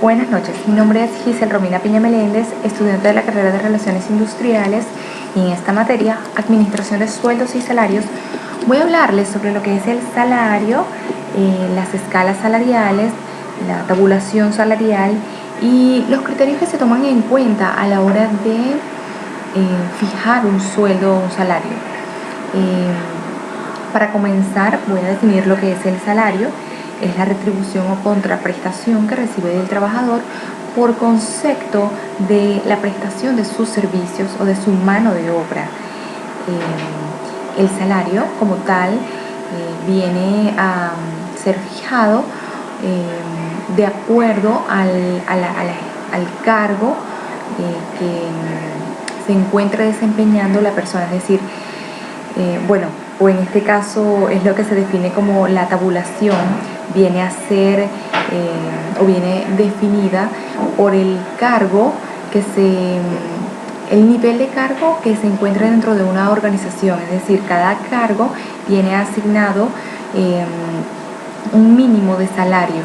Buenas noches, mi nombre es Giselle Romina Piña Meléndez, estudiante de la carrera de Relaciones Industriales y en esta materia, Administración de Sueldos y Salarios, voy a hablarles sobre lo que es el salario, las escalas salariales, la tabulación salarial y los criterios que se toman en cuenta a la hora de fijar un sueldo o un salario. Para comenzar, voy a definir lo que es el salario. Es la retribución o contraprestación que recibe del trabajador por concepto de la prestación de sus servicios o de su mano de obra. El salario como tal viene a ser fijado de acuerdo al cargo que se encuentre desempeñando la persona, es decir, o en este caso es lo que se define como la tabulación, viene a ser o viene definida por el cargo el nivel de cargo que se encuentra dentro de una organización, es decir, cada cargo viene asignado un mínimo de salario.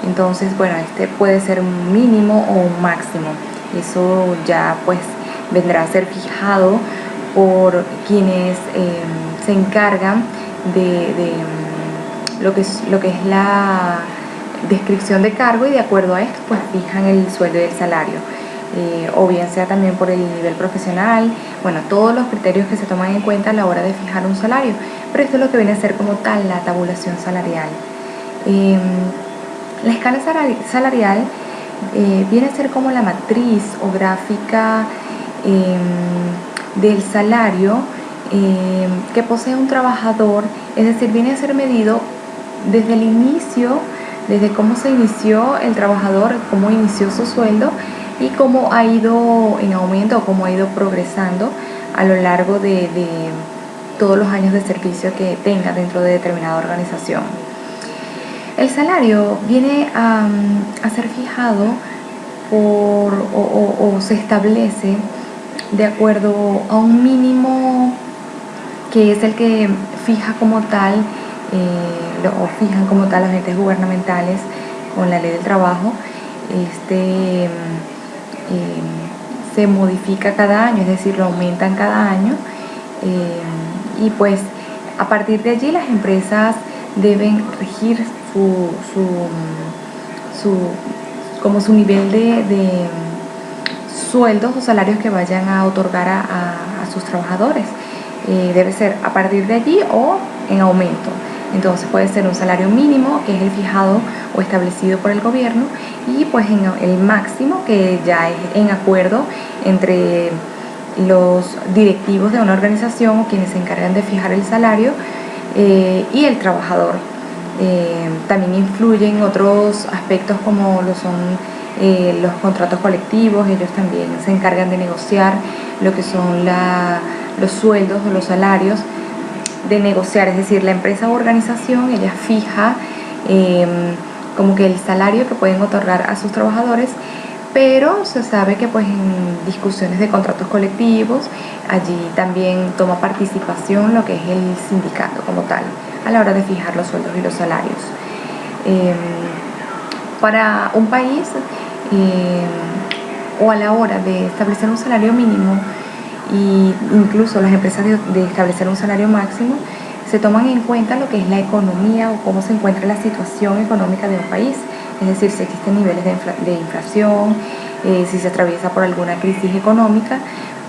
Entonces, este puede ser un mínimo o un máximo. Eso ya pues vendrá a ser fijado por quienes se encargan de lo que es la descripción de cargo, y de acuerdo a esto pues fijan el sueldo y el salario, o bien sea también por el nivel profesional, todos los criterios que se toman en cuenta a la hora de fijar un salario. Pero esto es lo que viene a ser como tal la tabulación salarial. La escala salarial viene a ser como la matriz o gráfica del salario que posee un trabajador, es decir, viene a ser medido desde el inicio, desde cómo se inició el trabajador, cómo inició su sueldo y cómo ha ido en aumento o cómo ha ido progresando a lo largo de todos los años de servicio que tenga dentro de determinada organización. El salario viene a ser fijado o se establece de acuerdo a un mínimo que es el que fija como tal fijan como tal los entes gubernamentales con la ley del trabajo. Se modifica cada año, es decir, lo aumentan cada año, y pues a partir de allí las empresas deben regir su nivel de sueldos o salarios que vayan a otorgar a sus trabajadores. Debe ser a partir de allí o en aumento. Entonces puede ser un salario mínimo, que es el fijado o establecido por el gobierno, y pues en el máximo, que ya es en acuerdo entre los directivos de una organización o quienes se encargan de fijar el salario y el trabajador. También influyen otros aspectos como lo son los contratos colectivos. Ellos también se encargan de negociar lo que son los sueldos o los salarios, de negociar, es decir, la empresa o organización, ella fija como que el salario que pueden otorgar a sus trabajadores, pero se sabe que pues en discusiones de contratos colectivos, allí también toma participación lo que es el sindicato como tal, a la hora de fijar los sueldos y los salarios. Para un país, o a la hora de establecer un salario mínimo, y incluso las empresas de establecer un salario máximo, se toman en cuenta lo que es la economía o cómo se encuentra la situación económica de un país, es decir, si existen niveles de inflación, si se atraviesa por alguna crisis económica,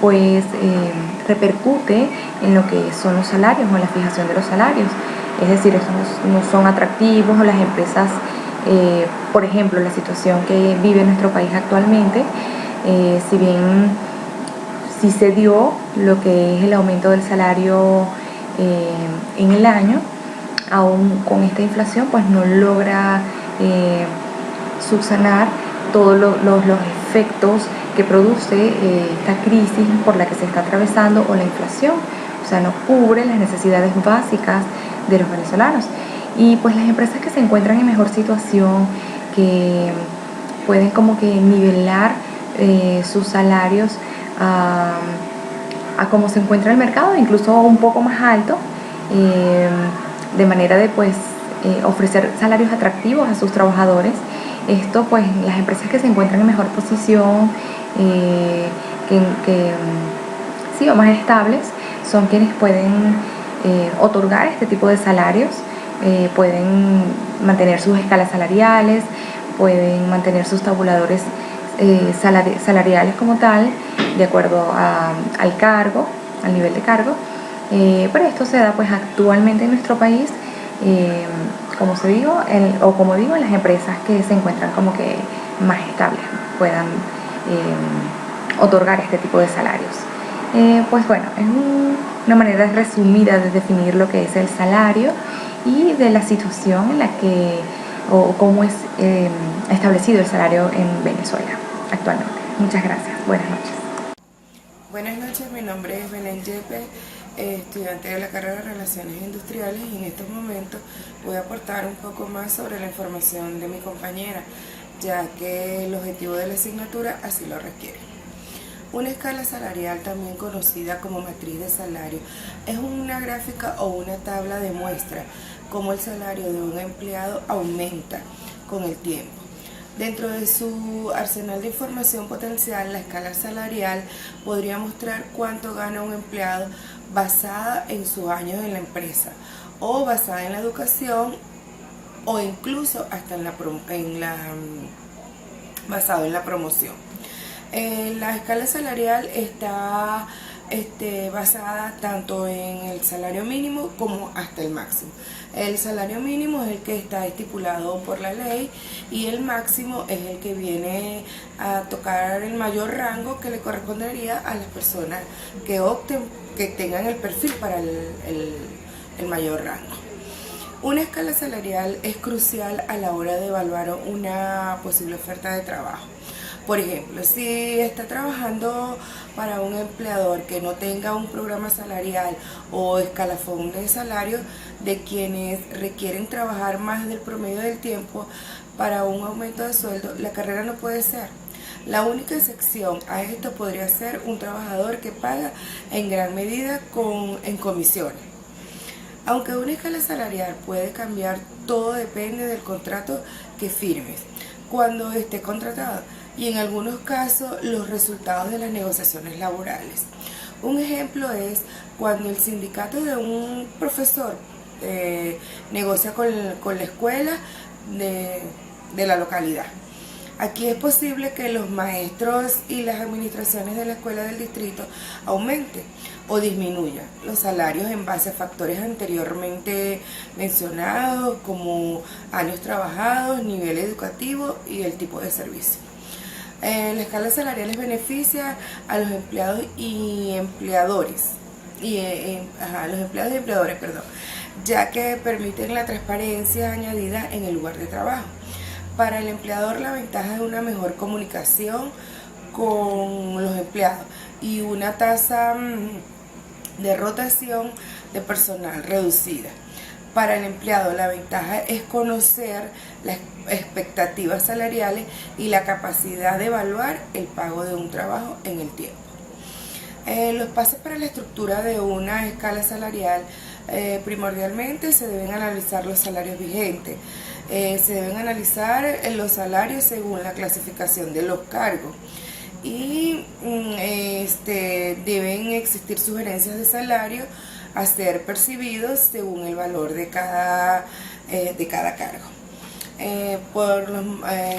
pues repercute en lo que son los salarios o en la fijación de los salarios. Es decir, estos no son atractivos, o las empresas, por ejemplo, la situación que vive nuestro país actualmente, si bien sí se dio lo que es el aumento del salario en el año, aún con esta inflación pues no logra subsanar todos los efectos que produce esta crisis por la que se está atravesando, o la inflación. O sea, no cubre las necesidades básicas de los venezolanos. Y pues las empresas que se encuentran en mejor situación, que pueden como que nivelar sus salarios a cómo se encuentra el mercado, incluso un poco más alto, de manera de pues ofrecer salarios atractivos a sus trabajadores, Esto pues las empresas que se encuentran en mejor posición, sí, o más estables, son quienes pueden otorgar este tipo de salarios, pueden mantener sus escalas salariales, pueden mantener sus tabuladores salariales como tal, de acuerdo al cargo, al nivel de cargo. Pero esto se da pues actualmente en nuestro país, como digo, en las empresas que se encuentran como que más estables puedan otorgar este tipo de salarios. Pues bueno, es una manera resumida de definir lo que es el salario y de la situación en la que o cómo es establecido el salario en Venezuela actualmente. Muchas gracias. Buenas noches. Buenas noches, mi nombre es Belén Yepes, estudiante de la carrera de Relaciones Industriales, y en estos momentos voy a aportar un poco más sobre la información de mi compañera, ya que el objetivo de la asignatura así lo requiere. Una escala salarial, también conocida como matriz de salario, es una gráfica o una tabla de muestra cómo el salario de un empleado aumenta con el tiempo. Dentro de su arsenal de información potencial, la escala salarial podría mostrar cuánto gana un empleado basada en sus años en la empresa, o basada en la educación, o incluso hasta basado en la promoción. La escala salarial está basada tanto en el salario mínimo como hasta el máximo. El salario mínimo es el que está estipulado por la ley, y el máximo es el que viene a tocar el mayor rango que le correspondería a las personas que opten, que tengan el perfil para el mayor rango. Una escala salarial es crucial a la hora de evaluar una posible oferta de trabajo. Por ejemplo, si está trabajando para un empleador que no tenga un programa salarial o escalafón de salario de quienes requieren trabajar más del promedio del tiempo para un aumento de sueldo, la carrera no puede ser. La única excepción a esto podría ser un trabajador que paga en gran medida en comisiones. Aunque una escala salarial puede cambiar, todo depende del contrato que firmes cuando esté contratado, y en algunos casos los resultados de las negociaciones laborales. Un ejemplo es cuando el sindicato de un profesor negocia con la escuela de la localidad. Aquí es posible que los maestros y las administraciones de la escuela del distrito aumenten o disminuyan los salarios en base a factores anteriormente mencionados, como años trabajados, nivel educativo y el tipo de servicio. La escala salarial les beneficia a los empleados y empleadores, ya que permiten la transparencia añadida en el lugar de trabajo. Para el empleador, la ventaja es una mejor comunicación con los empleados y una tasa de rotación de personal reducida. Para el empleado, la ventaja es conocer las expectativas salariales y la capacidad de evaluar el pago de un trabajo en el tiempo. Los pasos para la estructura de una escala salarial: primordialmente se deben analizar los salarios vigentes. Se deben analizar los salarios según la clasificación de los cargos, y deben existir sugerencias de salario a ser percibidos según el valor de cada cargo. En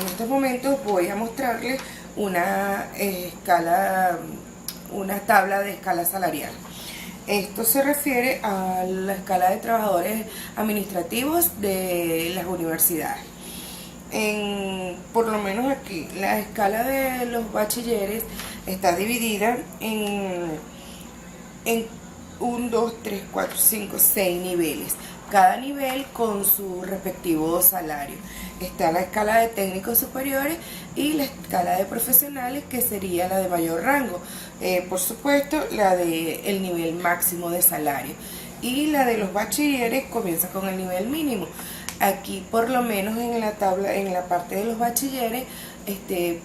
estos momentos voy a mostrarles una tabla de escala salarial. Esto se refiere a la escala de trabajadores administrativos de las universidades. Por lo menos aquí, la escala de los bachilleres está dividida en 1, 2, 3, 4, 5, 6 niveles. Cada nivel con su respectivo salario. Está la escala de técnicos superiores y la escala de profesionales, que sería la de mayor rango. Por supuesto, la del nivel máximo de salario. Y la de los bachilleres comienza con el nivel mínimo. Aquí, por lo menos en la tabla, en la parte de los bachilleres,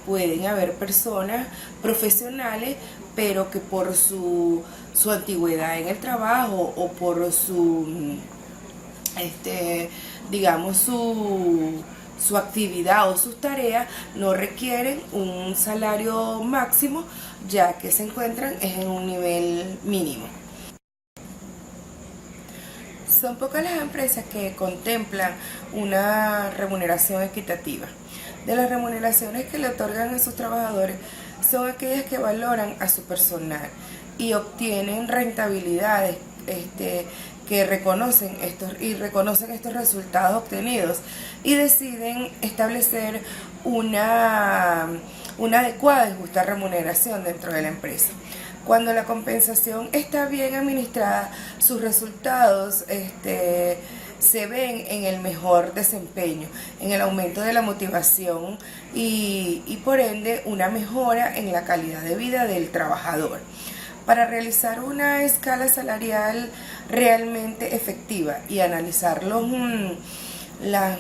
pueden haber personas profesionales, pero que por su antigüedad en el trabajo o por su su actividad o sus tareas no requieren un salario máximo, ya que se encuentran en un nivel mínimo. Son pocas las empresas que contemplan una remuneración equitativa. De las remuneraciones que le otorgan a sus trabajadores, son aquellas que valoran a su personal y obtienen rentabilidades que reconocen estos resultados obtenidos y deciden establecer una adecuada y justa remuneración dentro de la empresa. Cuando la compensación está bien administrada, sus resultados se ven en el mejor desempeño, en el aumento de la motivación y por ende una mejora en la calidad de vida del trabajador. Para realizar una escala salarial realmente efectiva y analizar las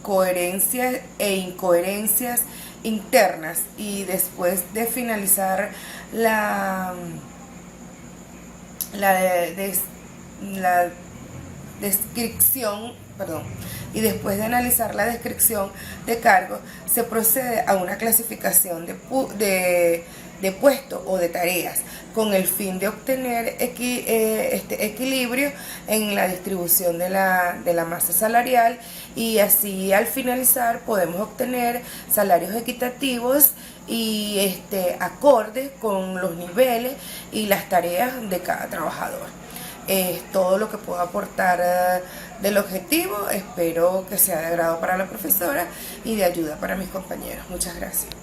coherencias e incoherencias internas, y después de finalizar la descripción, y después de analizar la descripción de cargos, se procede a una clasificación de puestos o de tareas con el fin de obtener equilibrio en la distribución de la masa salarial, y así al finalizar podemos obtener salarios equitativos y acordes con los niveles y las tareas de cada trabajador. Es todo lo que puedo aportar del objetivo. Espero que sea de agrado para la profesora y de ayuda para mis compañeros. Muchas gracias.